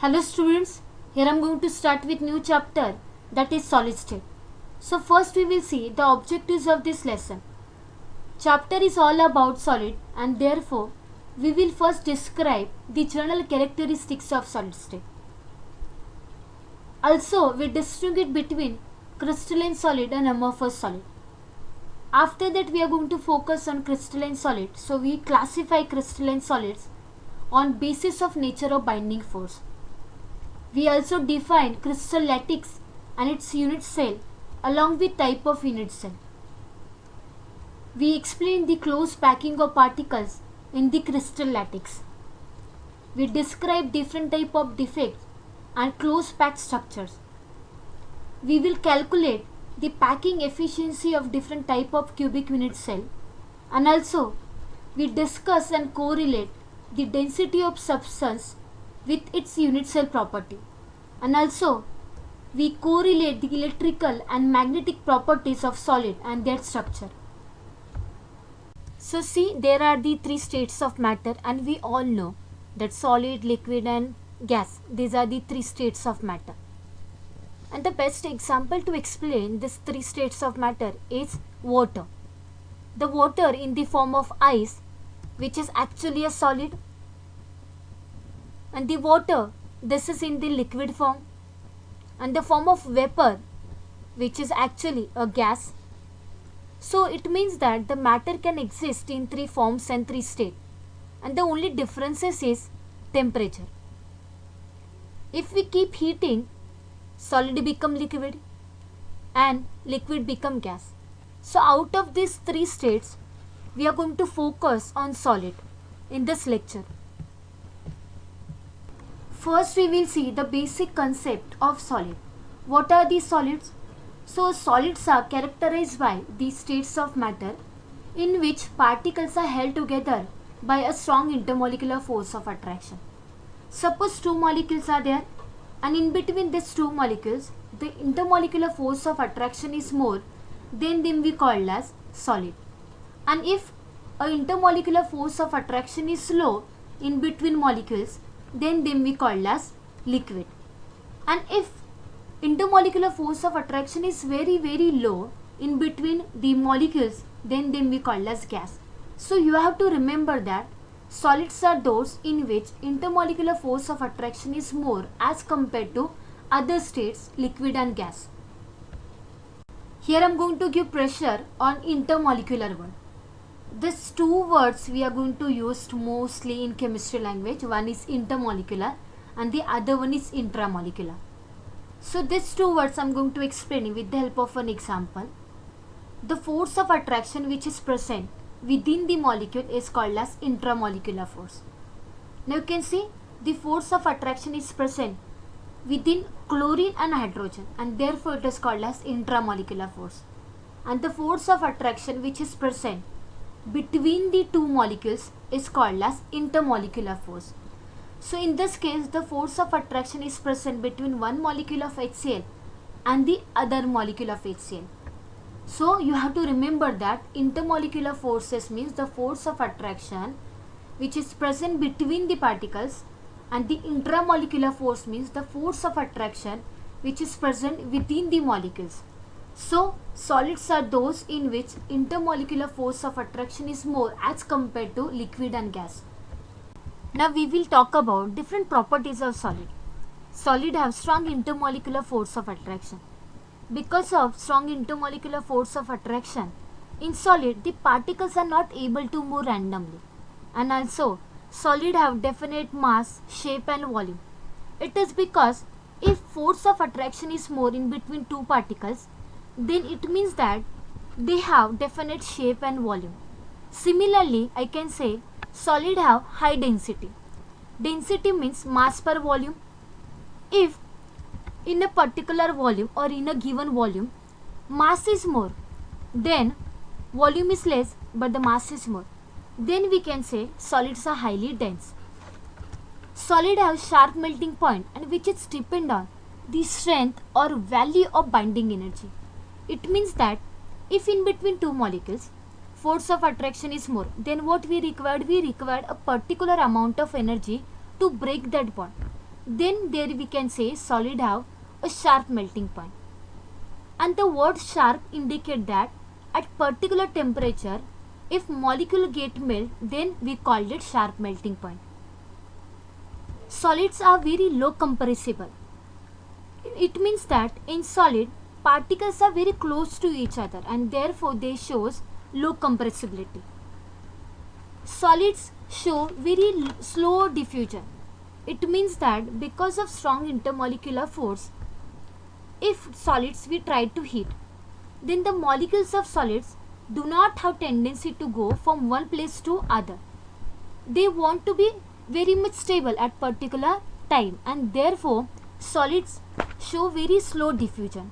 Hello students, here I am going to start with new chapter, that is solid state. So first we will see the objectives of this lesson. Chapter is all about solid and therefore we will first describe the general characteristics of solid state. Also we distinguish between crystalline solid and amorphous solid. After that we are going to focus on crystalline solid. So we classify crystalline solids on basis of nature of binding force. We also define crystal lattice and its unit cell along with type of unit cell. We explain the close packing of particles in the crystal lattice. We describe different type of defects and close packed structures. We will calculate the packing efficiency of different type of cubic unit cell, and also we discuss and correlate the density of substance with its unit cell property, and also we correlate the electrical and magnetic properties of solid and their structure. So see, there are the three states of matter and we all know that solid, liquid and gas, these are the three states of matter. And the best example to explain these three states of matter is water. The water in the form of ice, which is actually a solid, and the water, this is in the liquid form, and the form of vapor, which is actually a gas. So it means that the matter can exist in three forms and three states, and the only differences is temperature. If we keep heating, solid become liquid and liquid become gas. So out of these three states, we are going to focus on solid in this lecture. First we will see the basic concept of solid. What are these solids? So solids are characterized by these states of matter in which particles are held together by a strong intermolecular force of attraction. Suppose two molecules are there, and in between these two molecules the intermolecular force of attraction is more, then we call as solid. And if a intermolecular force of attraction is low in between molecules, then we call as liquid. And if intermolecular force of attraction is very low in between the molecules, then we call as gas. So you have to remember that solids are those in which intermolecular force of attraction is more as compared to other states, liquid and gas. Here I am going to give pressure on intermolecular one. These two words we are going to use mostly in chemistry language. One is intermolecular and the other one is intramolecular. So these two words I am going to explain with the help of an example. The force of attraction which is present within the molecule is called as intramolecular force. Now you can see the force of attraction is present within chlorine and hydrogen, and therefore it is called as intramolecular force. And the force of attraction which is present between the two molecules is called as intermolecular force. So in this case the force of attraction is present between one molecule of HCl and the other molecule of HCl. So you have to remember that intermolecular forces means the force of attraction which is present between the particles, and the intramolecular force means the force of attraction which is present within the molecules. So solids are those in which intermolecular force of attraction is more as compared to liquid and gas. Now we will talk about different properties of solid. Solid have strong intermolecular force of attraction. Because of strong intermolecular force of attraction, in solid the particles are not able to move randomly, and also solid have definite mass, shape and volume. It is because if force of attraction is more in between two particles, then it means that they have definite shape and volume. Similarly, I can say solid have high density. Density means mass per volume. If in a particular volume or in a given volume mass is more, then volume is less but the mass is more, then we can say solids are highly dense. Solid have sharp melting point and which is depend on the strength or value of binding energy. It means that if in between two molecules force of attraction is more, then what we required? We required a particular amount of energy to break that bond. then there we can say solid have a sharp melting point. And the word sharp indicate that at particular temperature, if molecule get melt, then we called it sharp melting point. Solids are very low compressible. It means that in solid, particles are very close to each other and therefore they shows low compressibility. Solids show very slow diffusion. It means that because of strong intermolecular force, if solids we try to heat, then the molecules of solids do not have tendency to go from one place to other. They want to be very much stable at particular time and therefore solids show very slow diffusion.